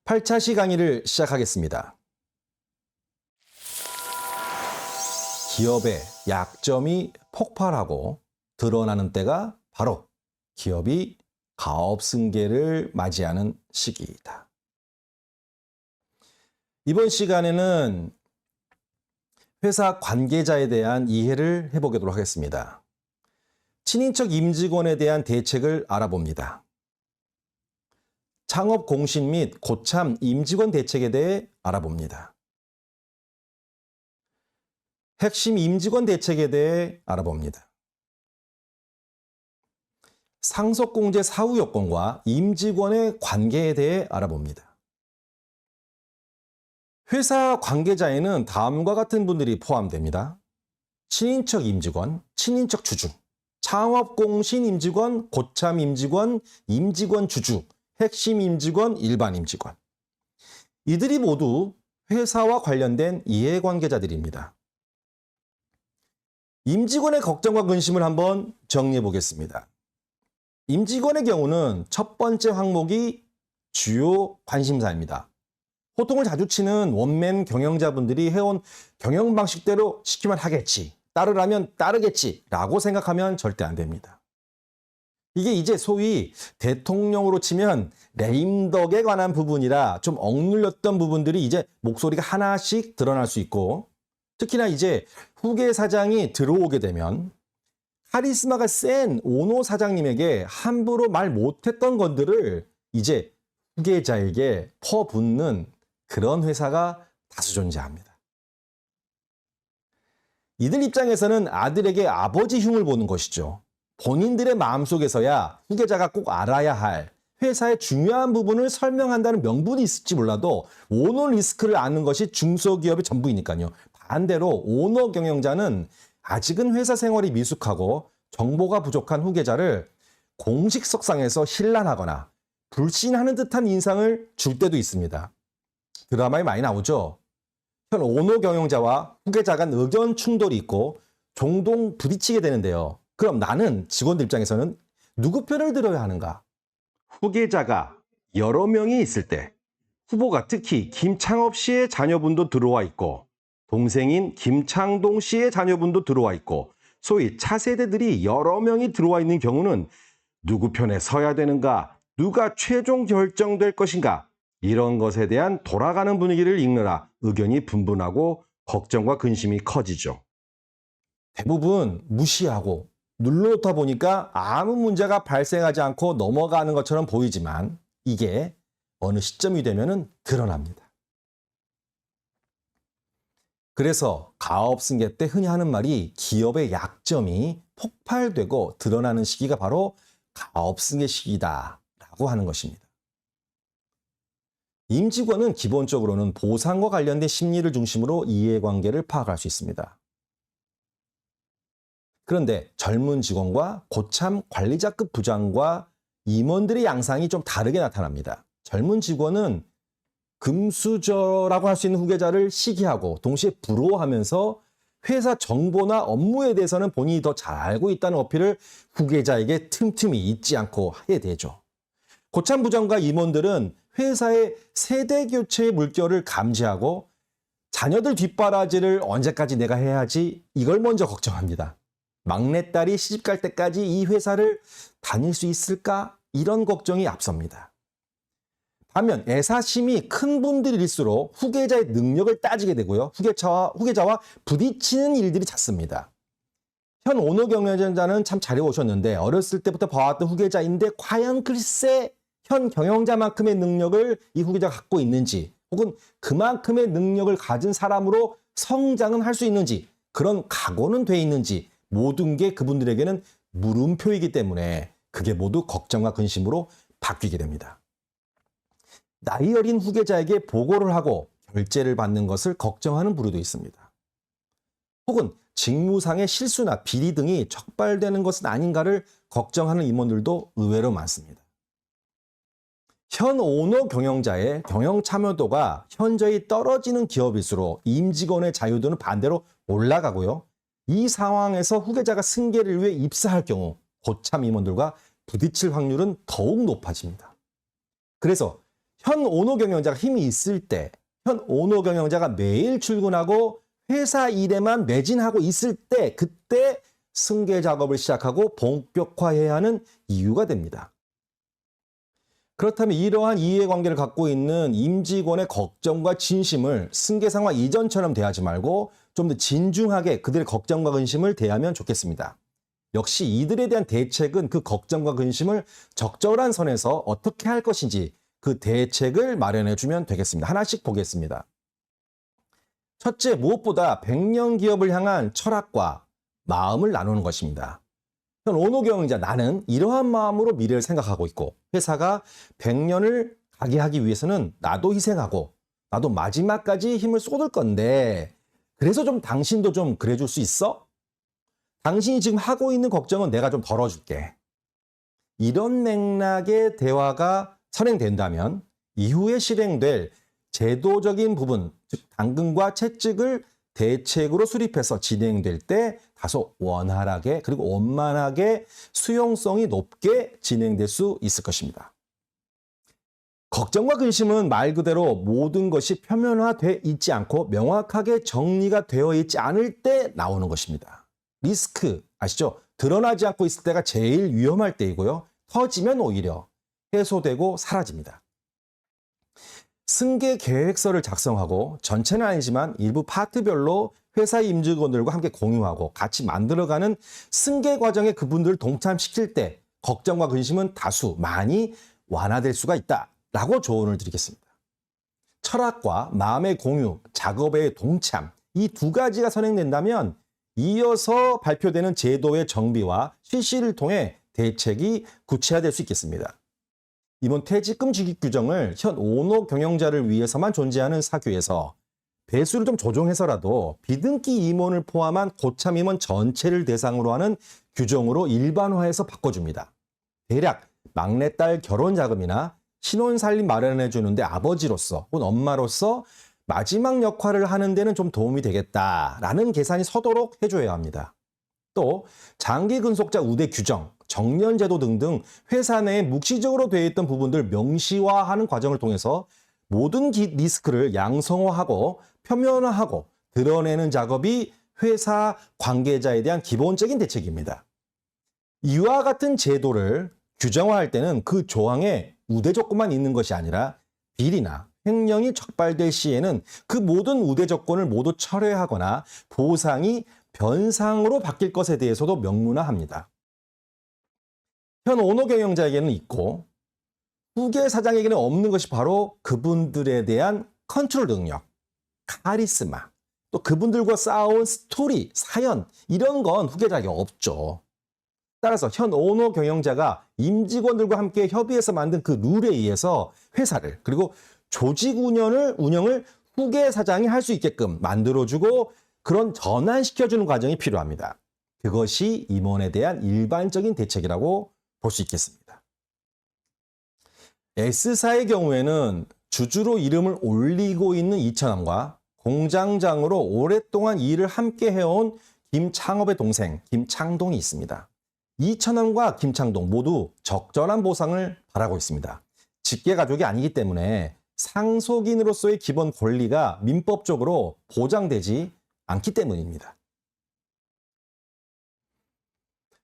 (8차) 강의를 시작하겠습니다. 기업의 약점이 폭발하고 드러나는 때가 바로 기업이 가업승계를 맞이하는 시기이다. 이번 시간에는 회사 관계자에 대한 이해를 해보도록 하겠습니다. 친인척 임직원에 대한 대책을 알아봅니다. 창업 공신 및 고참 임직원 대책에 대해 알아봅니다. 핵심 임직원 대책에 대해 알아봅니다. 상속공제 사후 요건과 임직원의 관계에 대해 알아봅니다. 회사 관계자에는 다음과 같은 분들이 포함됩니다. 친인척 임직원, 친인척 주주, 창업공신 임직원, 고참 임직원, 임직원 주주, 핵심 임직원, 일반 임직원. 이들이 모두 회사와 관련된 이해관계자들입니다. 임직원의 걱정과 근심을 한번 정리해 보겠습니다. 임직원의 경우는 첫 번째 항목이 주요 관심사입니다. 호통을 자주 치는 원맨 경영자분들이 해온 경영 방식대로 시키면 하겠지, 따르라면 따르겠지 라고 생각하면 절대 안 됩니다. 이게 이제 소위 대통령으로 치면 레임덕에 관한 부분이라 좀 억눌렸던 부분들이 이제 목소리가 하나씩 드러날 수 있고, 특히나 이제 후계 사장이 들어오게 되면 카리스마가 센 오노 사장님에게 함부로 말 못했던 것들을 이제 후계자에게 퍼붓는 그런 회사가 다수 존재합니다. 이들 입장에서는 아들에게 아버지 흉을 보는 것이죠. 본인들의 마음속에서야 후계자가 꼭 알아야 할 회사의 중요한 부분을 설명한다는 명분이 있을지 몰라도 오너 리스크를 아는 것이 중소기업의 전부이니까요. 반대로 오너 경영자는 아직은 회사 생활이 미숙하고 정보가 부족한 후계자를 공식석상에서 신란하거나 불신하는 듯한 인상을 줄 때도 있습니다. 드라마에 많이 나오죠. 현 오너 경영자와 후계자 간 의견 충돌이 있고 종종 부딪히게 되는데요. 그럼 나는 직원들 입장에서는 누구 편을 들어야 하는가? 후계자가 여러 명이 있을 때 후보가 특히 김창업 씨의 자녀분도 들어와 있고 동생인 김창동 씨의 자녀분도 들어와 있고 소위 차세대들이 여러 명이 들어와 있는 경우는 누구 편에 서야 되는가? 누가 최종 결정될 것인가? 이런 것에 대한 돌아가는 분위기를 읽느라 의견이 분분하고 걱정과 근심이 커지죠. 대부분 무시하고 눌러놓다 보니까 아무 문제가 발생하지 않고 넘어가는 것처럼 보이지만 이게 어느 시점이 되면은 드러납니다. 그래서 가업승계 때 흔히 하는 말이 기업의 약점이 폭발되고 드러나는 시기가 바로 가업승계 시기다라고 하는 것입니다. 임직원은 기본적으로는 보상과 관련된 심리를 중심으로 이해관계를 파악할 수 있습니다. 그런데 젊은 직원과 고참 관리자급 부장과 임원들의 양상이 좀 다르게 나타납니다. 젊은 직원은 금수저라고 할 수 있는 후계자를 시기하고 동시에 부러워하면서 회사 정보나 업무에 대해서는 본인이 더 잘 알고 있다는 어필을 후계자에게 틈틈이 잊지 않고 하게 되죠. 고참 부장과 임원들은 회사의 세대 교체의 물결을 감지하고 자녀들 뒷바라지를 언제까지 내가 해야지 이걸 먼저 걱정합니다. 막내딸이 시집갈 때까지 이 회사를 다닐 수 있을까? 이런 걱정이 앞섭니다. 반면 애사심이 큰 분들일수록 후계자의 능력을 따지게 되고요. 후계자와 부딪히는 일들이 잦습니다. 현 오너 경영자는 참 잘해오셨는데 어렸을 때부터 봐왔던 후계자인데 과연 글쎄 현 경영자만큼의 능력을 이 후계자가 갖고 있는지 혹은 그만큼의 능력을 가진 사람으로 성장은 할 수 있는지 그런 각오는 돼 있는지 모든 게 그분들에게는 물음표이기 때문에 그게 모두 걱정과 근심으로 바뀌게 됩니다. 나이 어린 후계자에게 보고를 하고 결재를 받는 것을 걱정하는 부류도 있습니다. 혹은 직무상의 실수나 비리 등이 적발되는 것은 아닌가를 걱정하는 임원들도 의외로 많습니다. 현 오너 경영자의 경영 참여도가 현저히 떨어지는 기업일수록 임직원의 자유도는 반대로 올라가고요. 이 상황에서 후계자가 승계를 위해 입사할 경우 고참 임원들과 부딪힐 확률은 더욱 높아집니다. 그래서 현 오너 경영자가 힘이 있을 때, 현 오너 경영자가 매일 출근하고 회사 일에만 매진하고 있을 때, 그때 승계 작업을 시작하고 본격화해야 하는 이유가 됩니다. 그렇다면 이러한 이해관계를 갖고 있는 임직원의 걱정과 진심을 승계 상황 이전처럼 대하지 말고 좀 더 진중하게 그들의 걱정과 근심을 대하면 좋겠습니다. 역시 이들에 대한 대책은 그 걱정과 근심을 적절한 선에서 어떻게 할 것인지 그 대책을 마련해 주면 되겠습니다. 하나씩 보겠습니다. 첫째, 무엇보다 100년 기업을 향한 철학과 마음을 나누는 것입니다. 현 오너 경영자 나는 이러한 마음으로 미래를 생각하고 있고 회사가 100년을 가게 하기 위해서는 나도 희생하고 나도 마지막까지 힘을 쏟을 건데 그래서 좀 당신도 좀 그래줄 수 있어? 당신이 지금 하고 있는 걱정은 내가 좀 덜어줄게. 이런 맥락의 대화가 선행된다면 이후에 실행될 제도적인 부분, 즉 당근과 채찍을 대책으로 수립해서 진행될 때 다소 원활하게 그리고 원만하게 수용성이 높게 진행될 수 있을 것입니다. 걱정과 근심은 말 그대로 모든 것이 표면화돼 있지 않고 명확하게 정리가 되어 있지 않을 때 나오는 것입니다. 리스크 아시죠? 드러나지 않고 있을 때가 제일 위험할 때이고요. 터지면 오히려 해소되고 사라집니다. 승계 계획서를 작성하고 전체는 아니지만 일부 파트별로 회사 임직원들과 함께 공유하고 같이 만들어가는 승계 과정에 그분들을 동참시킬 때 걱정과 근심은 다수 많이 완화될 수가 있다라고 조언을 드리겠습니다. 철학과 마음의 공유, 작업의 동참 이 두 가지가 선행된다면 이어서 발표되는 제도의 정비와 실시를 통해 대책이 구체화될 수 있겠습니다. 이번 퇴직금 지급 규정을 현 오너 경영자를 위해서만 존재하는 사규에서 배수를 좀 조정해서라도 비등기 임원을 포함한 고참 임원 전체를 대상으로 하는 규정으로 일반화해서 바꿔줍니다. 대략 막내딸 결혼 자금이나 신혼 살림 마련해 주는데 아버지로서 혹은 엄마로서 마지막 역할을 하는 데는 좀 도움이 되겠다라는 계산이 서도록 해줘야 합니다. 또 장기 근속자 우대 규정, 정년제도 등등 회사 내에 묵시적으로 되어 있던 부분들 명시화하는 과정을 통해서 모든 리스크를 양성화하고 표면화하고 드러내는 작업이 회사 관계자에 대한 기본적인 대책입니다. 이와 같은 제도를 규정화할 때는 그 조항에 우대 조건만 있는 것이 아니라 비리나 횡령이 적발될 시에는 그 모든 우대 조건을 모두 철회하거나 보상이 변상으로 바뀔 것에 대해서도 명문화합니다. 현 오너 경영자에게는 있고 후계 사장에게는 없는 것이 바로 그분들에 대한 컨트롤 능력, 카리스마, 또 그분들과 쌓아온 스토리, 사연 이런 건 후계자에게 없죠. 따라서 현 오너 경영자가 임직원들과 함께 협의해서 만든 그 룰에 의해서 회사를 그리고 조직 운영을 후계 사장이 할 수 있게끔 만들어주고 그런 전환시켜주는 과정이 필요합니다. 그것이 임원에 대한 일반적인 대책이라고 볼 수 있겠습니다. S사의 경우에는 주주로 이름을 올리고 있는 이천함과 공장장으로 오랫동안 일을 함께 해온 김창업의 동생 김창동이 있습니다. 이천함과 김창동 모두 적절한 보상을 바라고 있습니다. 직계가족이 아니기 때문에 상속인으로서의 기본 권리가 민법적으로 보장되지 않기 때문입니다.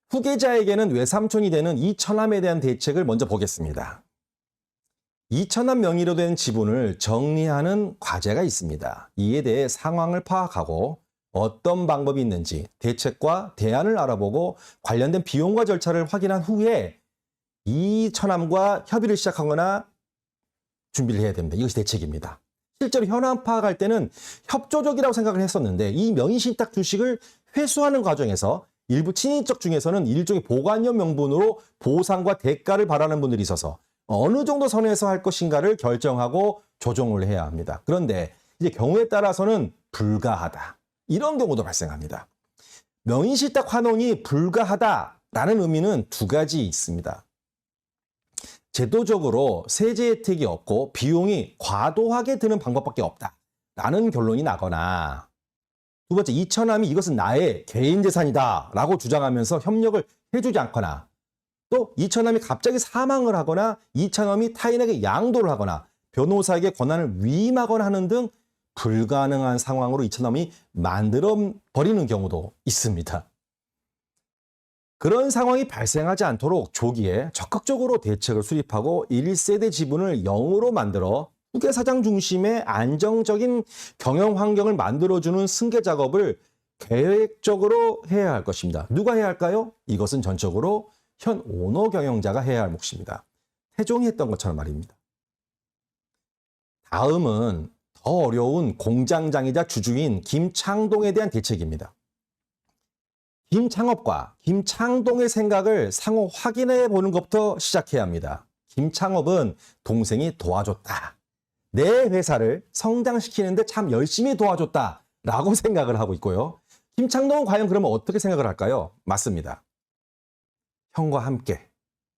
후계자에게는 외삼촌이 되는 이천함에 대한 대책을 먼저 보겠습니다. 이천함 명의로 된 지분을 정리하는 과제가 있습니다. 이에 대해 상황을 파악하고 어떤 방법이 있는지 대책과 대안을 알아보고 관련된 비용과 절차를 확인한 후에 이천함과 협의를 시작하거나 준비를 해야 됩니다. 이것이 대책입니다. 실제로 현황 파악할 때는 협조적이라고 생각을 했었는데 이 명의신탁 주식을 회수하는 과정에서 일부 친인척 중에서는 일종의 보관료 명분으로 보상과 대가를 바라는 분들이 있어서 어느 정도 선에서 할 것인가를 결정하고 조정을 해야 합니다. 그런데 이제 경우에 따라서는 불가하다. 이런 경우도 발생합니다. 명의신탁 환원이 불가하다라는 의미는 두 가지 있습니다. 제도적으로 세제 혜택이 없고 비용이 과도하게 드는 방법밖에 없다라는 결론이 나거나 두 번째, 이천함이 이것은 나의 개인 재산이다라고 주장하면서 협력을 해주지 않거나 또 이차남이 갑자기 사망을 하거나 이차남이 타인에게 양도를 하거나 변호사에게 권한을 위임하거나 하는 등 불가능한 상황으로 이차남이 만들어 버리는 경우도 있습니다. 그런 상황이 발생하지 않도록 조기에 적극적으로 대책을 수립하고 1세대 지분을 0으로 만들어 후계 사장 중심의 안정적인 경영 환경을 만들어주는 승계 작업을 계획적으로 해야 할 것입니다. 누가 해야 할까요? 이것은 전적으로 현 오너 경영자가 해야 할 몫입니다. 태종이 했던 것처럼 말입니다. 다음은 더 어려운 공장장이자 주주인 김창동에 대한 대책입니다. 김창업과 김창동의 생각을 상호 확인해 보는 것부터 시작해야 합니다. 김창업은 동생이 도와줬다. 내 회사를 성장시키는데 참 열심히 도와줬다라고 생각을 하고 있고요. 김창동은 과연 그러면 어떻게 생각을 할까요? 맞습니다. 형과 함께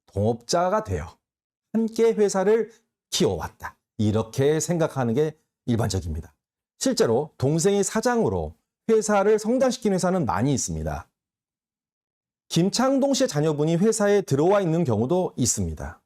동업자가 되어 함께 회사를 키워왔다. 이렇게 생각하는 게 일반적입니다. 실제로 동생이 사장으로 회사를 성장시킨 회사는 많이 있습니다. 김창동 씨의 자녀분이 회사에 들어와 있는 경우도 있습니다.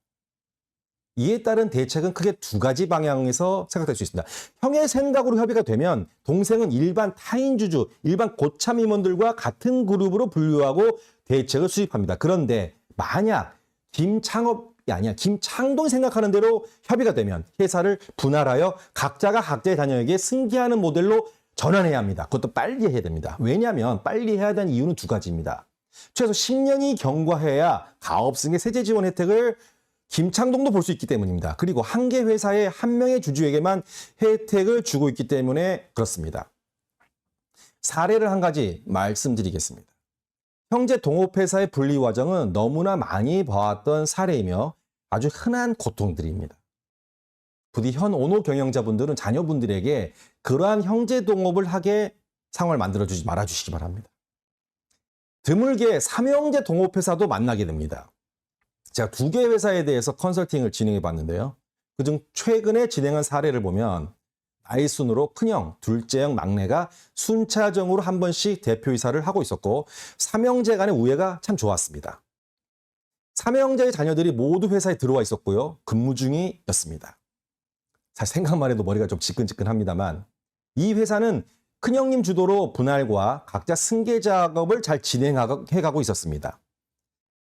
이에 따른 대책은 크게 두 가지 방향에서 생각될 수 있습니다. 형의 생각으로 협의가 되면 동생은 일반 타인 주주, 일반 고참 임원들과 같은 그룹으로 분류하고 대책을 수립합니다. 그런데 만약 김창업이 아니야 김창동이 생각하는 대로 협의가 되면 회사를 분할하여 각자가 각자의 자녀에게 승계하는 모델로 전환해야 합니다. 그것도 빨리 해야 됩니다. 왜냐하면 빨리 해야 되는 이유는 두 가지입니다. 최소 10년이 경과해야 가업승계 세제 지원 혜택을 김창동도 볼 수 있기 때문입니다. 그리고 한 개 회사의 한 명의 주주에게만 혜택을 주고 있기 때문에 그렇습니다. 사례를 한 가지 말씀드리겠습니다. 형제 동업회사의 분리 과정은 너무나 많이 봐왔던 사례이며 아주 흔한 고통들입니다. 부디 현 오너 경영자분들은 자녀분들에게 그러한 형제 동업을 하게 상황을 만들어주지 말아주시기 바랍니다. 드물게 삼형제 동업회사도 만나게 됩니다. 제가 두 개의 회사에 대해서 컨설팅을 진행해 봤는데요. 그중 최근에 진행한 사례를 보면 나이 순으로 큰형, 둘째형, 막내가 순차적으로 한 번씩 대표이사를 하고 있었고 삼형제 간의 우애가 참 좋았습니다. 삼형제의 자녀들이 모두 회사에 들어와 있었고요. 근무 중이었습니다. 사실 생각만 해도 머리가 좀 지끈지끈합니다만 이 회사는 큰형님 주도로 분할과 각자 승계 작업을 잘 진행해가고 있었습니다.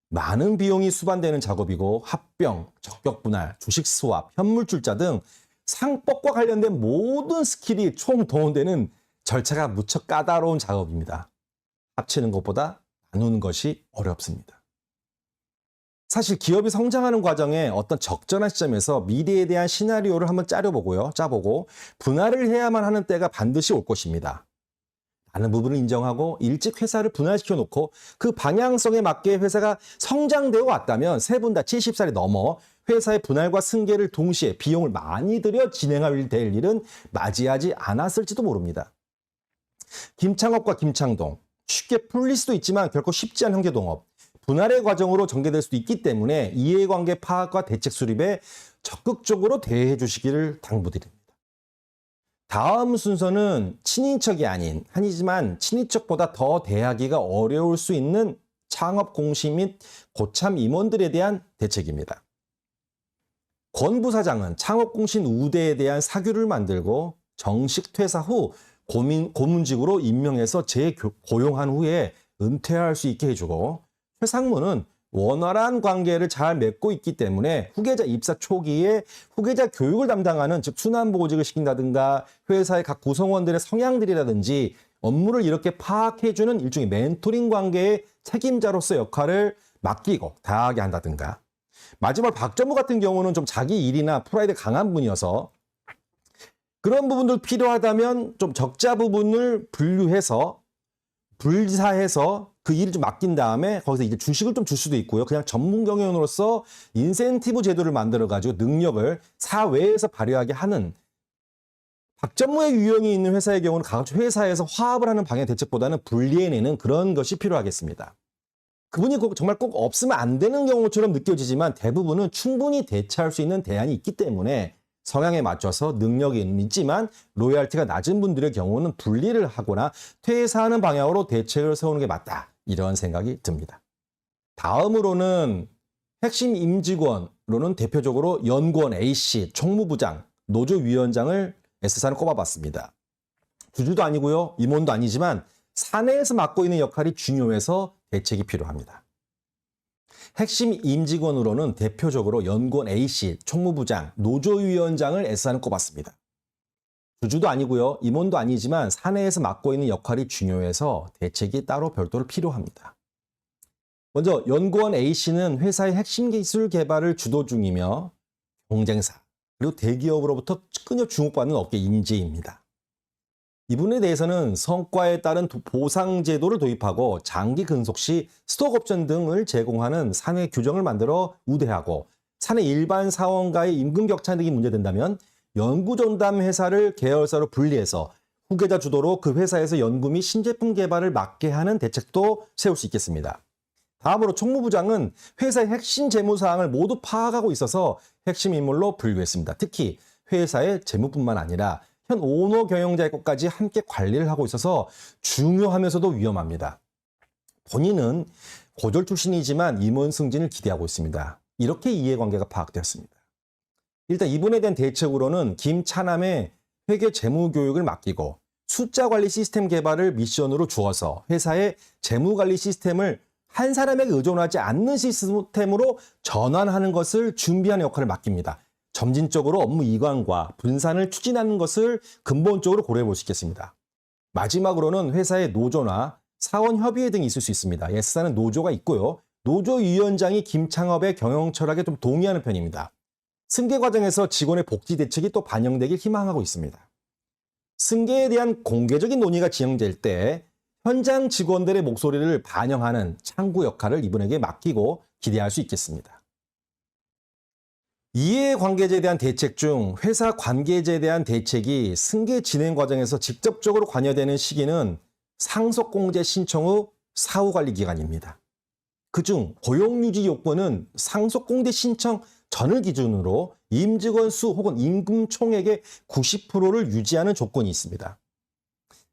많은 비용이 수반되는 작업이고 합병, 적격 분할, 주식 스왑, 현물 출자 등 상법과 관련된 모든 스킬이 총동원되는 절차가 무척 까다로운 작업입니다. 합치는 것보다 나누는 것이 어렵습니다. 사실 기업이 성장하는 과정에 어떤 적절한 시점에서 미래에 대한 시나리오를 한번 짜보고 분할을 해야만 하는 때가 반드시 올 것입니다. 많은 부분을 인정하고 일찍 회사를 분할시켜 놓고 그 방향성에 맞게 회사가 성장되어 왔다면 세 분 다 70살이 넘어 회사의 분할과 승계를 동시에 비용을 많이 들여 진행할 될 일은 맞이하지 않았을지도 모릅니다. 김창업과 김창동, 쉽게 풀릴 수도 있지만 결코 쉽지 않은 형제동업, 분할의 과정으로 전개될 수도 있기 때문에 이해관계 파악과 대책 수립에 적극적으로 대해 주시기를 당부드립니다. 다음 순서는 친인척이 아닌 아니지만 친인척보다 더 대하기가 어려울 수 있는 창업 공시 및 고참 임원들에 대한 대책입니다. 권 부사장은 창업 공신 우대에 대한 사규를 만들고 정식 퇴사 후 고문직으로 임명해서 재고용한 후에 은퇴할 수 있게 해주고 최상무는 원활한 관계를 잘 맺고 있기 때문에 후계자 입사 초기에 후계자 교육을 담당하는 즉 순환보직을 시킨다든가 회사의 각 구성원들의 성향들이라든지 업무를 이렇게 파악해주는 일종의 멘토링 관계의 책임자로서 역할을 맡기고 다하게 한다든가 마지막 박전무 같은 경우는 좀 자기 일이나 프라이드 강한 분이어서 그런 부분들 필요하다면 좀 적자 부분을 불사해서 그 일을 좀 맡긴 다음에 거기서 이제 주식을 좀 줄 수도 있고요. 그냥 전문 경영으로서 인센티브 제도를 만들어가지고 능력을 사회에서 발휘하게 하는 박전무의 유형이 있는 회사의 경우는 각 회사에서 화합을 하는 방향 대책보다는 분리해내는 그런 것이 필요하겠습니다. 그분이 정말 꼭 없으면 안 되는 경우처럼 느껴지지만 대부분은 충분히 대처할 수 있는 대안이 있기 때문에 성향에 맞춰서 능력이 있지만 로열티가 낮은 분들의 경우는 분리를 하거나 퇴사하는 방향으로 대책을 세우는 게 맞다. 이런 생각이 듭니다. 다음으로는 핵심 임직원으로는 대표적으로 연구원 A씨, 총무부장, 노조위원장을 S사는 꼽아봤습니다. 주주도 아니고요, 임원도 아니지만 사내에서 맡고 있는 역할이 중요해서 대책이 필요합니다. 핵심 임직원으로는 대표적으로 연구원 A씨, 총무부장, 노조위원장을 S사는 꼽았습니다. 주주도 아니고요, 임원도 아니지만 사내에서 맡고 있는 역할이 중요해서 대책이 따로 별도로 필요합니다. 먼저 연구원 A씨는 회사의 핵심 기술 개발을 주도 중이며 경쟁사, 그리고 대기업으로부터 끊임 주목받는 업계 인재입니다. 이분에 대해서는 성과에 따른 보상 제도를 도입하고 장기 근속 시 스톡옵션 등을 제공하는 사내 규정을 만들어 우대하고, 사내 일반 사원과의 임금 격차 등이 문제된다면 연구전담 회사를 계열사로 분리해서 후계자 주도로 그 회사에서 연구 및 신제품 개발을 맡게 하는 대책도 세울 수 있겠습니다. 다음으로 총무부장은 회사의 핵심 재무사항을 모두 파악하고 있어서 핵심 인물로 분류했습니다. 특히 회사의 재무뿐만 아니라 현 오너 경영자의 것까지 함께 관리를 하고 있어서 중요하면서도 위험합니다. 본인은 고졸 출신이지만 임원 승진을 기대하고 있습니다. 이렇게 이해관계가 파악되었습니다. 일단 이분에 대한 대책으로는 김차남의 회계 재무 교육을 맡기고 숫자 관리 시스템 개발을 미션으로 주어서 회사의 재무 관리 시스템을 한 사람에게 의존하지 않는 시스템으로 전환하는 것을 준비하는 역할을 맡깁니다. 점진적으로 업무 이관과 분산을 추진하는 것을 근본적으로 고려해 볼 수 있겠습니다. 마지막으로는 회사의 노조나 사원 협의회 등이 있을 수 있습니다. S사는 노조가 있고요. 노조위원장이 김창업의 경영 철학에 좀 동의하는 편입니다. 승계 과정에서 직원의 복지 대책이 또 반영되길 희망하고 있습니다. 승계에 대한 공개적인 논의가 진행될 때 현장 직원들의 목소리를 반영하는 창구 역할을 이분에게 맡기고 기대할 수 있겠습니다. 이해관계자에 대한 대책 중 회사 관계자에 대한 대책이 승계 진행 과정에서 직접적으로 관여되는 시기는 상속공제 신청 후 사후관리 기간입니다. 그중 고용유지 요건은 상속공제 신청 전을 기준으로 임직원 수 혹은 임금 총액의 90%를 유지하는 조건이 있습니다.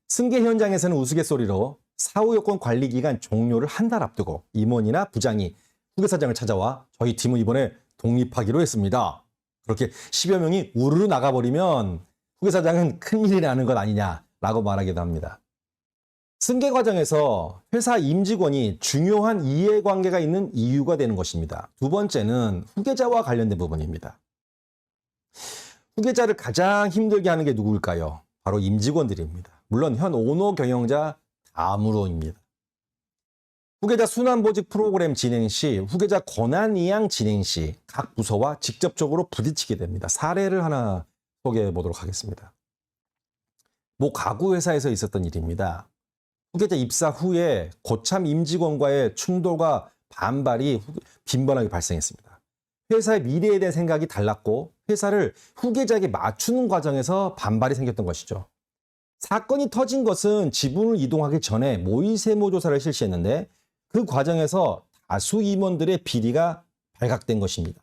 승계 현장에서는 우스갯소리로 사후 요건 관리 기간 종료를 한 달 앞두고 임원이나 부장이 후계사장을 찾아와 저희 팀은 이번에 독립하기로 했습니다. 그렇게 10여 명이 우르르 나가버리면 후계사장은 큰일이 나는 것 아니냐라고 말하기도 합니다. 승계 과정에서 회사 임직원이 중요한 이해관계가 있는 이유가 되는 것입니다. 두 번째는 후계자와 관련된 부분입니다. 후계자를 가장 힘들게 하는 게 누구일까요? 바로 임직원들입니다. 물론 현 오너 경영자 다음으로입니다. 후계자 순환보직 프로그램 진행 시, 후계자 권한이양 진행 시 각 부서와 직접적으로 부딪히게 됩니다. 사례를 하나 소개해 보도록 하겠습니다. 모 가구 회사에서 있었던 일입니다. 후계자 입사 후에 고참 임직원과의 충돌과 반발이 빈번하게 발생했습니다. 회사의 미래에 대한 생각이 달랐고 회사를 후계자에게 맞추는 과정에서 반발이 생겼던 것이죠. 사건이 터진 것은 지분을 이동하기 전에 모의세무 조사를 실시했는데 그 과정에서 다수 임원들의 비리가 발각된 것입니다.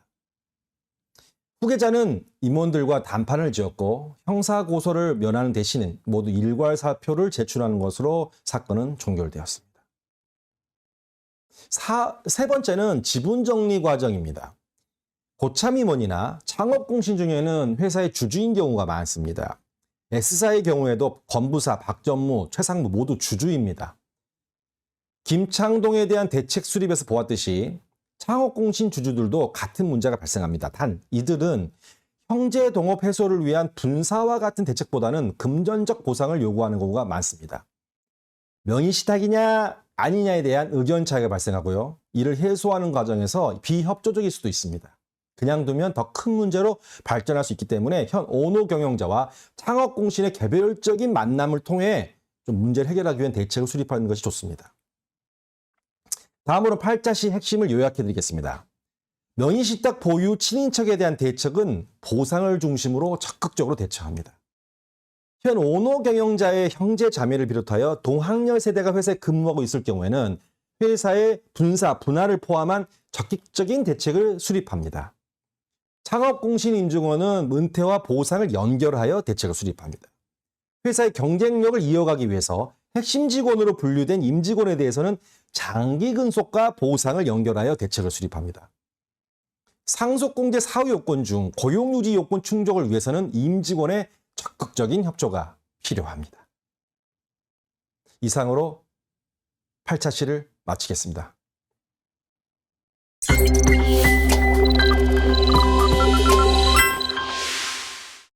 후계자는 임원들과 단판을 지었고 형사고소를 면하는 대신에 모두 일괄사표를 제출하는 것으로 사건은 종결되었습니다. 세 번째는 지분정리 과정입니다. 고참 임원이나 창업공신 중에는 회사의 주주인 경우가 많습니다. S사의 경우에도 권부사, 박전무, 최상무 모두 주주입니다. 김창동에 대한 대책 수립에서 보았듯이 창업공신 주주들도 같은 문제가 발생합니다. 단 이들은 형제 동업 해소를 위한 분사와 같은 대책보다는 금전적 보상을 요구하는 경우가 많습니다. 명의시탁이냐 아니냐에 대한 의견 차이가 발생하고요. 이를 해소하는 과정에서 비협조적일 수도 있습니다. 그냥 두면 더 큰 문제로 발전할 수 있기 때문에 현 오너 경영자와 창업공신의 개별적인 만남을 통해 좀 문제를 해결하기 위한 대책을 수립하는 것이 좋습니다. 다음으로 8자시 핵심을 요약해드리겠습니다. 명의시탁 보유 친인척에 대한 대책은 보상을 중심으로 적극적으로 대처합니다. 현 오너 경영자의 형제 자매를 비롯하여 동학년 세대가 회사에 근무하고 있을 경우에는 회사의 분사, 분할을 포함한 적극적인 대책을 수립합니다. 창업공신 임직원은 은퇴와 보상을 연결하여 대책을 수립합니다. 회사의 경쟁력을 이어가기 위해서 핵심 직원으로 분류된 임직원에 대해서는 장기 근속과 보상을 연결하여 대책을 수립합니다. 상속공제 사후 요건 중 고용유지 요건 충족을 위해서는 임직원의 적극적인 협조가 필요합니다. 이상으로 8차 시를 마치겠습니다.